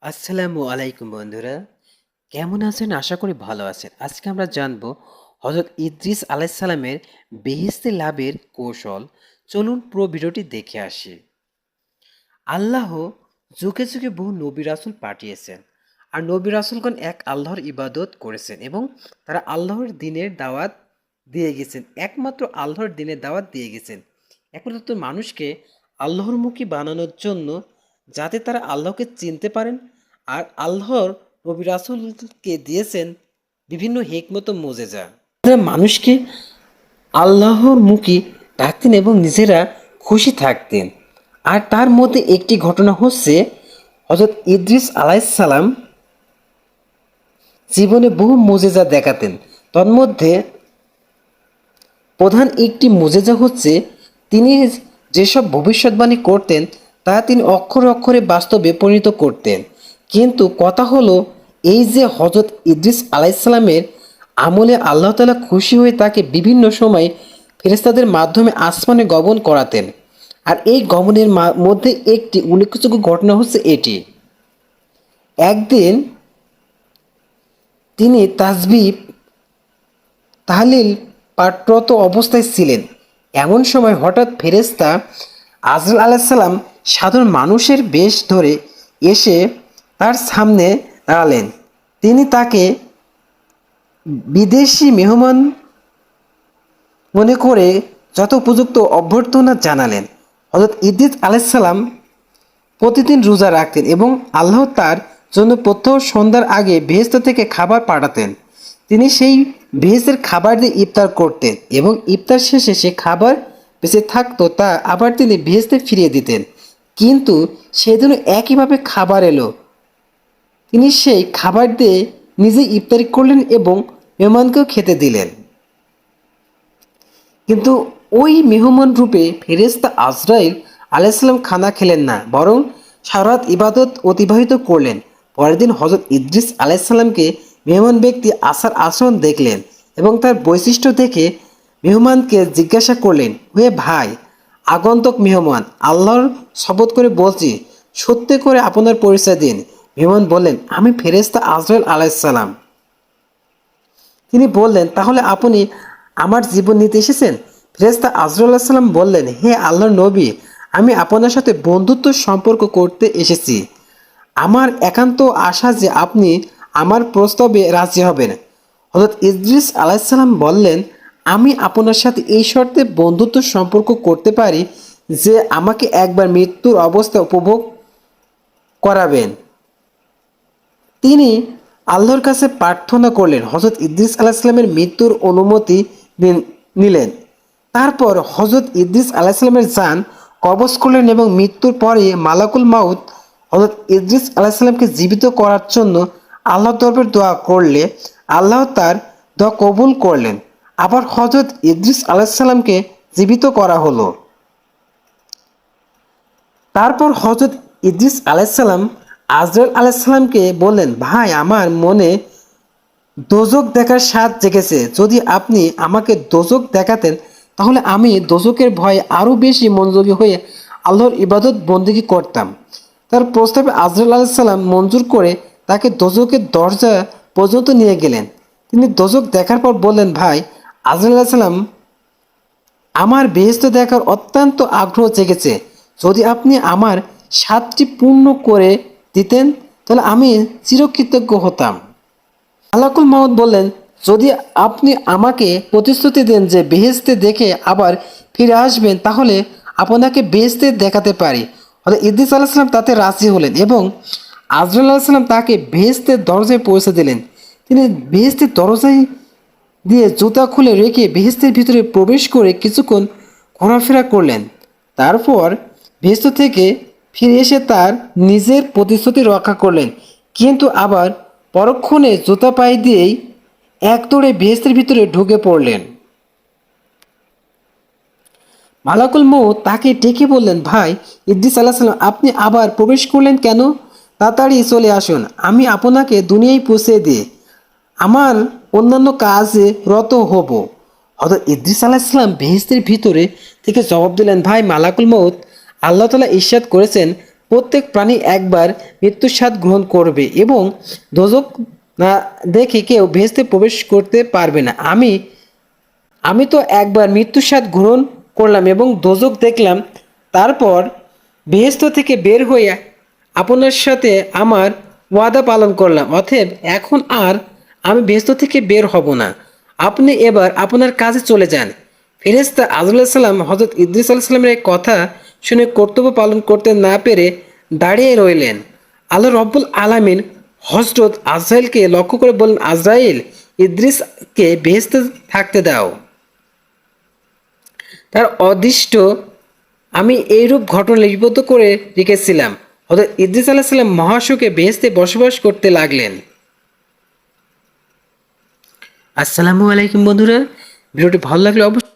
আসসালামু আলাইকুম বন্ধুরা, কেমন আছেন? আশা করি ভালো আছেন। আজকে আমরা জানব হযরত ইদ্রিস আলাইহিসসালামের বেহেশতে লাভের কৌশল। চলুন পুরো ভিডিওটি দেখে আসি। আল্লাহ যুগে যুগে বহু নবী রাসূল পাঠিয়েছেন, আর নবী রাসূলগণ এক আল্লাহর ইবাদত করেছেন এবং তারা আল্লাহর দ্বীনের দাওয়াত দিয়ে গেছেন। একমাত্র আল্লাহর দ্বীনের দাওয়াত দিয়ে গেছেন একমাত্র মানুষকে আল্লাহর মুখী বানানোর জন্য, যাতে তারা আল্লাহকে চিনতে পারেন। আর আল্লাহর নবী রাসূলকে দিয়েছেন বিভিন্ন হিকমত ও মুজিজা, যারা মানুষকে আল্লাহর মুখী ডাকতেন এবং নিজেরা খুশি থাকতেন। আর তার মধ্যে একটি ঘটনা হচ্ছে, হযরত ইদ্রিস আলাইহিসসালাম জীবনে বহু মুজিজা দেখাতেন। তন্মধ্যে প্রধান একটি মুজিজা হচ্ছে, তিনি যেসব ভবিষ্যৎবাণী করতেন তা তিনি অক্ষরে অক্ষরে বাস্তবে পরিণত করতেন। কিন্তু কথা হলো এই যে হযরত ইদ্রিস আলাইহিসসালামের আমলে আল্লাহ তাআলা খুশি হয়ে তাকে বিভিন্ন সময় ফেরেশতাদের মাধ্যমে আসমানে গমন করাতেন। আর এই গমনের মধ্যে একটি উল্লেখযোগ্য ঘটনা হচ্ছে এটি। একদিন তিনি তাসবিহ তাহলিল পাঠরত অবস্থায় ছিলেন। এমন সময় হঠাৎ ফেরেশতা আজরাইল আলাইহিসসালাম সাধারণ মানুষের বেশ ধরে এসে তার সামনে দাঁড়ালেন। তিনি তাকে বিদেশি মেহমান মনে করে যত উপযুক্ত অভ্যর্থনা জানালেন। হযরত ইদ্রিস আলাইহিসসালাম প্রতিদিন রোজা রাখতেন এবং আল্লাহ তার জন্য প্রত্যহ সন্ধ্যার আগে বেহেশত থেকে খাবার পাঠাতেন। তিনি সেই বেহেশতের খাবার দিয়ে ইফতার করতেন এবং ইফতার শেষে সে খাবার বেঁচে থাকতো তা আবার তিনি বেহেশতে ফিরিয়ে দিতেন। কিন্তু সেদিনও একইভাবে খাবার এলো। তিনি সেই খাবার দিয়ে নিজে ইফতারি করলেন এবং মেহমানকেও খেতে দিলেন। কিন্তু ওই মেহমান রূপে ফেরেশতা আজরাইল আলাইহিসসালাম খানা খেলেন না, বরং সারা রাত ইবাদত অতিবাহিত করলেন। পরের দিন হযরত ইদ্রিস আলাইহিসসালামকে মেহমান ব্যক্তি আসার আচরণ দেখলেন এবং তার বৈশিষ্ট্য দেখে মেহমানকে জিজ্ঞাসা করলেন, হে ভাই, আগন্তুক মেহমান, আল্লাহর শপথ করে বলছি, সত্যি করে আপনার পরিচয় দিন। মেহমান বললেন, আমি ফেরেশতা আজরাইল আলাইহিসসালাম। তিনি বললেন, তাহলে আপনি আমার জীবন নিতে এসেছেন? ফেরেশতা আজরাইল আলাইহিস সালাম বললেন, হে আল্লাহর নবী, আমি আপনার সাথে বন্ধুত্ব সম্পর্ক করতে এসেছি। আমার একান্ত আশা যে আপনি আমার প্রস্তাবে রাজি হবেন। হযরত ইদ্রিস আলাইহিস সালাম বললেন, আমি আপনার সাথে এই শর্তে বন্ধুত্ব সম্পর্ক করতে পারি যে আমাকে একবার মৃত্যুর অবস্থা উপভোগ করাবেন। তিনি আল্লাহর কাছে প্রার্থনা করলেন। হযরত ইদ্রিস আলাইহিস সালামের মৃত্যুর অনুমতি নিলেন। তারপর হযরত ইদ্রিস আলাইহিস সালামের জান কবজ করলেন এবং মৃত্যুর পরে মালাকুল মাউত হযরত ইদ্রিস আলাইহিস সালামকে জীবিত করার জন্য আল্লাহর দরবারে দোয়া করলে আল্লাহ তার দোয়া কবুল করলেন। আবার হযরত ইদ্রিস আলাইহিস সালামকে জীবিত করা হলো। তারপর হযরত ইদ্রিস আলাইহিস সালাম আজরাইল আলাইহিস সালামকে বললেন, ভাই, আমার মনে দোজখ দেখার স্বাদ জেগেছে। যদি আপনি আমাকে দোজখ দেখাতেন তাহলে আমি দোজখের ভয়ে আরও বেশি মনোযোগী হয়ে আল্লাহর ইবাদত বন্দেগী করতাম। তার প্রস্তাবে আজরাইল আলাইহিস সালাম মঞ্জুর করে তাকে দোজখের দরজা পর্যন্ত নিয়ে গেলেন। তিনি দোজখ দেখার পর বললেন, ভাই আজরাইল আলাইহিস সালাম, আমার বেহেশত দেখার অত্যন্ত আগ্রহ জেগেছে। যদি আপনি আমার স্বাদটি পূর্ণ করে দিতেন তাহলে আমি চিরকৃতজ্ঞ হতাম। মালাকুল মাউত বললেন, যদি আপনি আমাকে প্রতিশ্রুতি দেন যে বেহেশতে দেখে আবার ফিরে আসবেন তাহলে আপনাকে বেহেশতে দেখাতে পারি। অর্থাৎ ইদ্রিস আলাইহিস সালাম তাতে রাজি হলেন এবং আজরাইল আলাইহিস সালাম তাকে বেহেশতের দরজায় পৌঁছে দিলেন। তিনি বেহেশতের দরজায় দিয়ে জুতা খুলে রেখে বেহেশতের ভিতরে প্রবেশ করে কিছুক্ষণ ঘোরাফেরা করলেন। তারপর বেহেশত থেকে ফিরে এসে তার নিজের প্রতিশ্রুতি রক্ষা করলেন, কিন্তু আবার পরক্ষণে জুতা পায়ে দিয়েই এক দৌড়ে বেহেশতের ভিতরে ঢুকে পড়লেন। মালাকুল মউত তাকে ডেকে বললেন, ভাই ইদ্রিস আলাইহিস সালাম, আপনি আবার প্রবেশ করলেন কেন? তাড়াতাড়ি চলে আসুন, আমি আপনাকে দুনিয়ায় পৌঁছে দিয়ে আমার অন্যান্য কাজে রত হব। হযরত ইদ্রিস আলাইহিস সালাম বেহেশতের ভিতরে থেকে জবাব দিলেন, ভাই মালাকুল মউত, আল্লাহ তাআলা ইরশাদ করেছেন, প্রত্যেক প্রাণী একবার মৃত্যুর স্বাদ গ্রহণ করবে এবং দোজক না দেখে কেউ ভেস্তে প্রবেশ করতে পারবে না। আমি তো একবার মৃত্যুর স্বাদ গ্রহণ করলাম এবং দোজক দেখলাম, তারপর বেহেস্ত থেকে বের হয়ে আপনার সাথে আমার ওয়াদা পালন করলাম। অতএব এখন আর আমি বেহেস্ত থেকে বের হব না। আপনি এবার আপনার কাজে চলে যান। ফেরেশতা আজরাইল সালাম হযরত ইদ্রিস আলাইহিস সালামের এই কথা শুনে কর্তব্য পালন করতে না পেরে দাঁড়িয়ে রইলেন। আল্লাহ রব্বুল আলামিন হযরত আজরাইলকে লক্ষ্য করে বললেন, আজরাইল, ইদ্রিসকে বেহেশতে থাকতে দাও। তার অদৃষ্ট আমি এইরূপ ঘটনা লিপিবদ্ধ করে রেখেছিলাম। হযরত ইদ্রিস আলাইহিস সালাম মহাসুখে বেহেশতে বসবাস করতে লাগলেন। আসসালামু আলাইকুম বন্ধুরা, ভিডিওটি ভালো লাগলে অবশ্যই